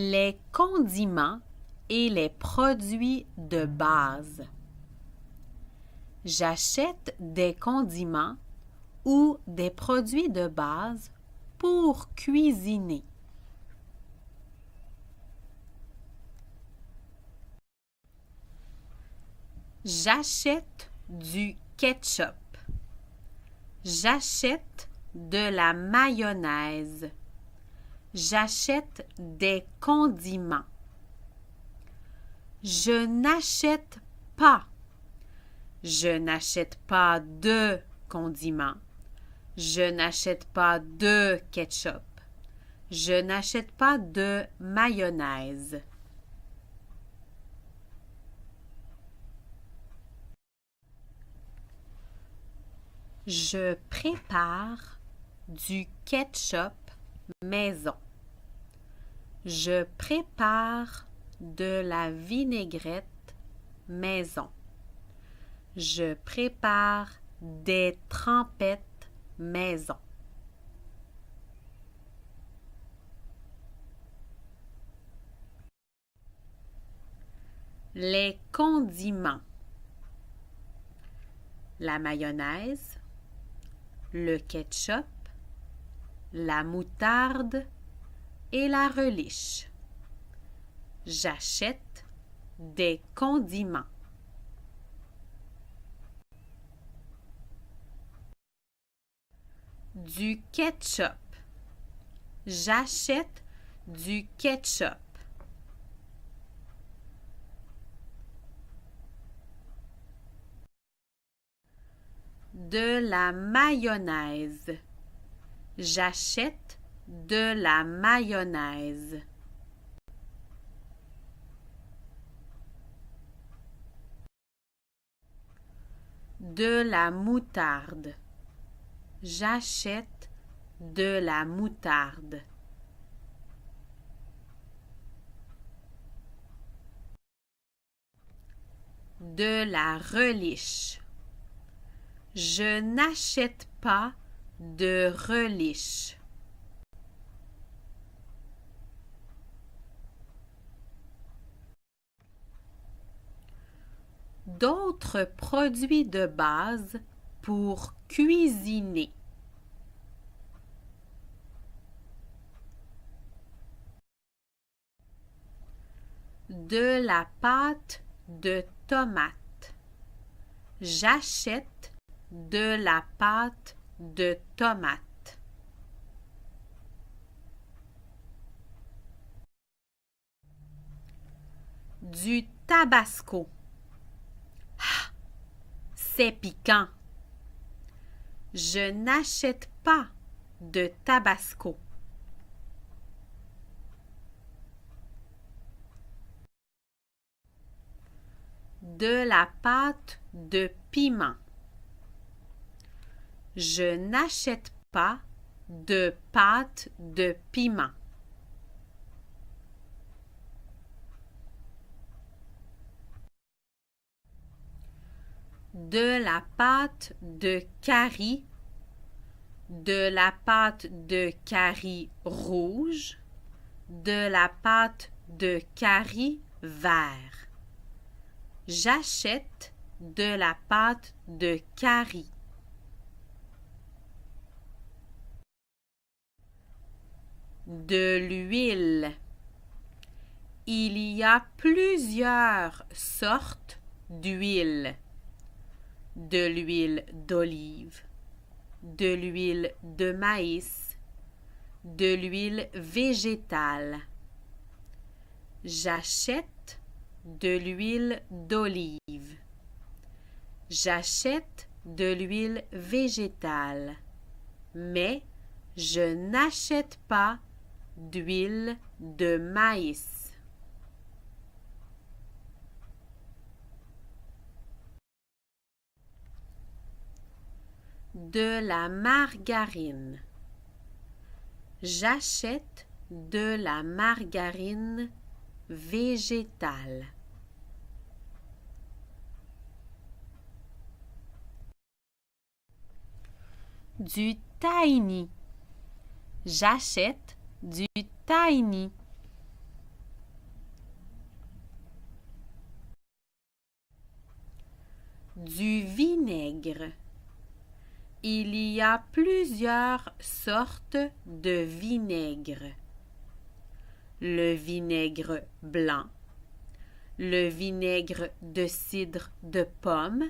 Les condiments et les produits de base. J'achète des condiments ou des produits de base pour cuisiner. J'achète du ketchup. J'achète de la mayonnaise. J'achète des condiments. Je n'achète pas. Je n'achète pas de condiments. Je n'achète pas de ketchup. Je n'achète pas de mayonnaise. Je prépare du ketchup maison. Je prépare de la vinaigrette maison. Je prépare des trempettes maison. Les condiments. La mayonnaise, le ketchup, la moutarde et la relish. J'achète des condiments. Du ketchup. J'achète du ketchup. De la mayonnaise. J'achète de la mayonnaise. De la moutarde. J'achète de la moutarde. De la relish. Je n'achète pas de relish. D'autres produits de base pour cuisiner. De la pâte de tomate. J'achète de la pâte de tomate. Du tabasco. Ah, c'est piquant. Je n'achète pas de tabasco. De la pâte de piment. Je n'achète pas de pâte de piment. De la pâte de curry, de la pâte de curry rouge, de la pâte de curry vert. J'achète de la pâte de curry. De l'huile. Il y a plusieurs sortes d'huile. De l'huile d'olive, de l'huile de maïs, de l'huile végétale. J'achète de l'huile d'olive. J'achète de l'huile végétale, mais je n'achète pas d'huile de maïs. De la margarine. J'achète de la margarine végétale. Du tahini. J'achète du tahini. du vinaigre. Il y a plusieurs sortes de vinaigre. Le vinaigre blanc, le vinaigre de cidre de pomme,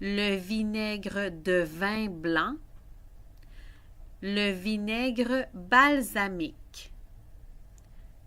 le vinaigre de vin blanc, le vinaigre balsamique.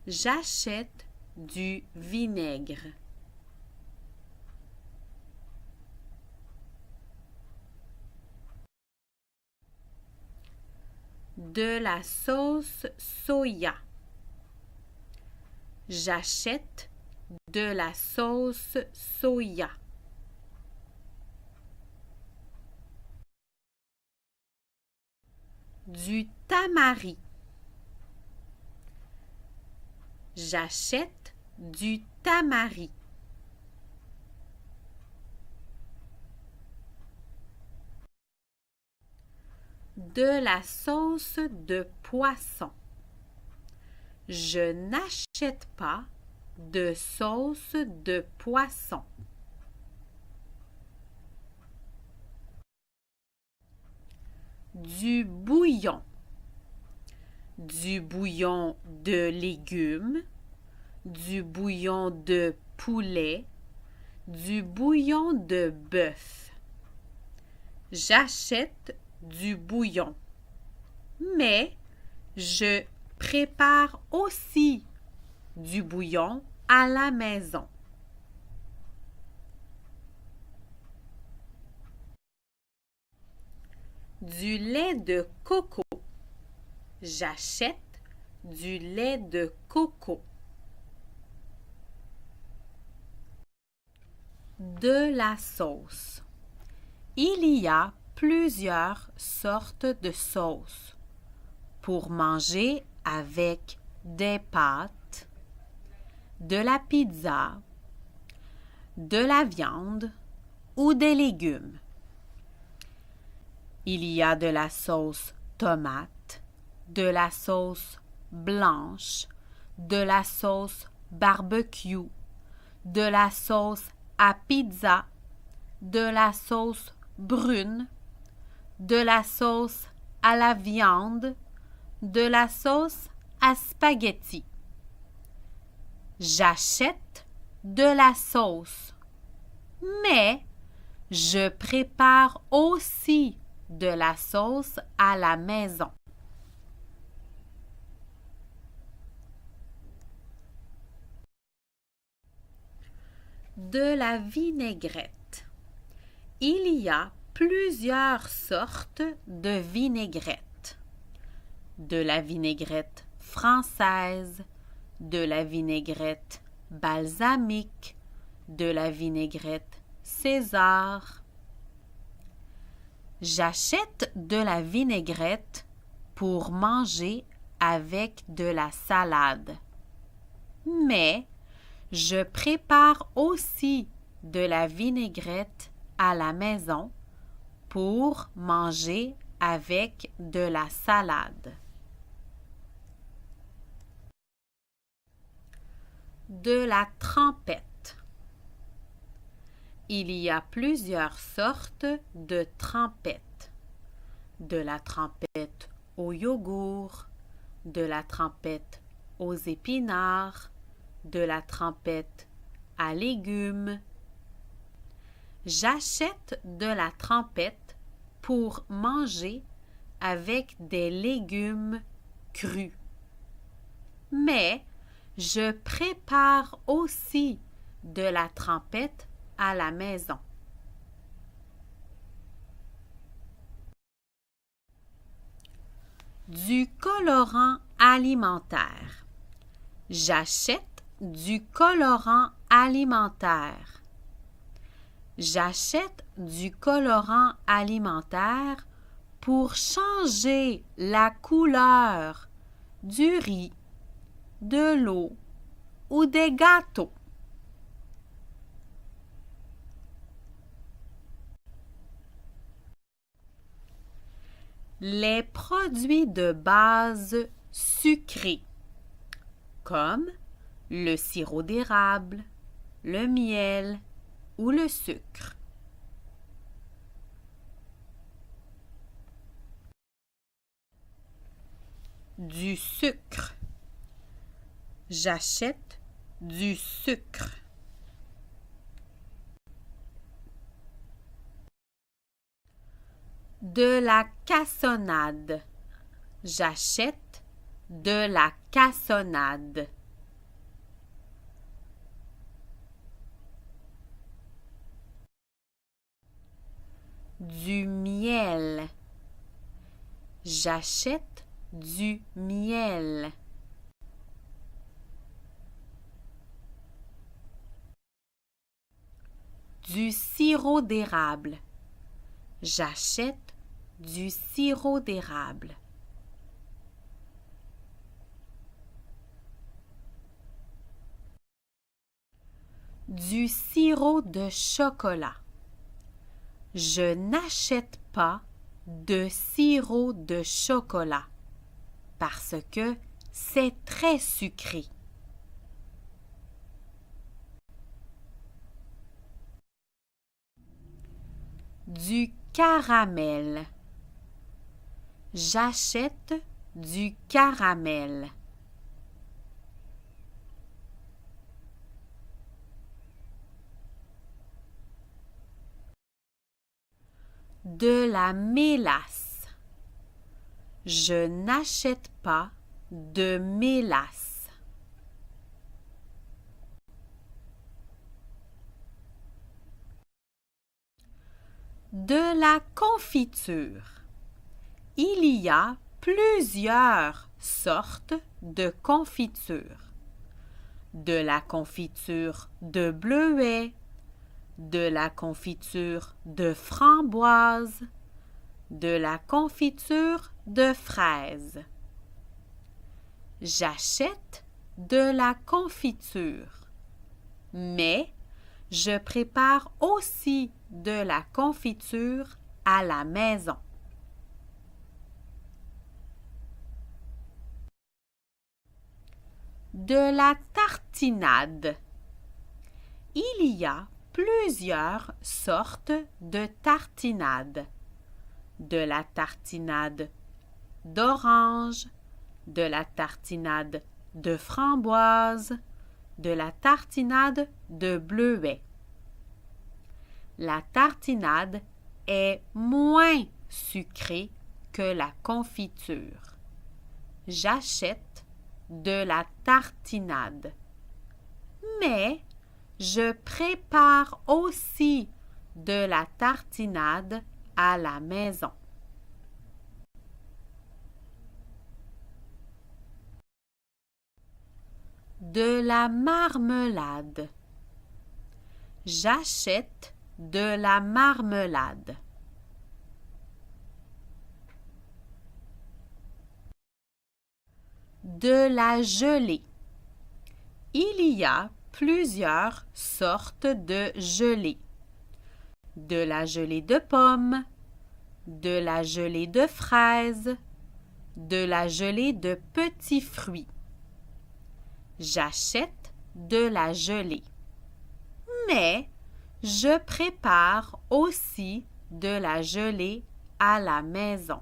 J'achète du vinaigre. De la sauce soya. J'achète de la sauce soya. Du tamari. J'achète du tamari. De la sauce de poisson. Je n'achète pas de sauce de poisson. Du bouillon. Du bouillon de légumes, du bouillon de poulet, du bouillon de bœuf. J'achète du bouillon, mais je prépare aussi du bouillon à la maison. Du lait de coco. J'achète du lait de coco. De la sauce. Il y a plusieurs sortes de sauces pour manger avec des pâtes, de la pizza, de la viande ou des légumes. Il y a de la sauce tomate, de la sauce blanche, de la sauce barbecue, de la sauce à pizza, de la sauce brune, de la sauce à la viande, de la sauce à spaghetti. J'achète de la sauce, mais je prépare aussi de la sauce à la maison. De la vinaigrette. Il y a plusieurs sortes de vinaigrette. De la vinaigrette française, de la vinaigrette balsamique, de la vinaigrette César. J'achète de la vinaigrette pour manger avec de la salade. Mais je prépare aussi de la vinaigrette à la maison pour manger avec de la salade. De la trempette. Il y a plusieurs sortes de trempettes. De la trempette au yogourt, de la trempette aux épinards, de la trempette à légumes. J'achète de la trempette pour manger avec des légumes crus. Mais je prépare aussi de la trempette à la maison. Du colorant alimentaire. J'achète du colorant alimentaire. J'achète du colorant alimentaire pour changer la couleur du riz, de l'eau ou des gâteaux. Les produits de base sucrés, comme le sirop d'érable, le miel ou le sucre. du sucre. J'achète du sucre. De la cassonade. J'achète de la cassonade. Du miel. J'achète du miel. Du sirop d'érable. J'achète du sirop d'érable. Du sirop de chocolat. Je n'achète pas de sirop de chocolat parce que c'est très sucré. Du caramel. J'achète du caramel. De la mélasse. Je n'achète pas de mélasse. De la confiture. Il y a plusieurs sortes de confiture. De la confiture de bleuet, de la confiture de framboise, de la confiture de fraise. J'achète de la confiture, mais je prépare aussi de la confiture à la maison. De la tartinade. Il y a plusieurs sortes de tartinades. De la tartinade d'orange, de la tartinade de framboise, de la tartinade de bleuet. La tartinade est moins sucrée que la confiture. J'achète de la tartinade. Mais je prépare aussi de la tartinade à la maison. De la marmelade. J'achète de la marmelade. De la gelée. Il y a plusieurs sortes de gelée. De la gelée de pommes, de la gelée de fraises, de la gelée de petits fruits. J'achète de la gelée. Mais je prépare aussi de la gelée à la maison.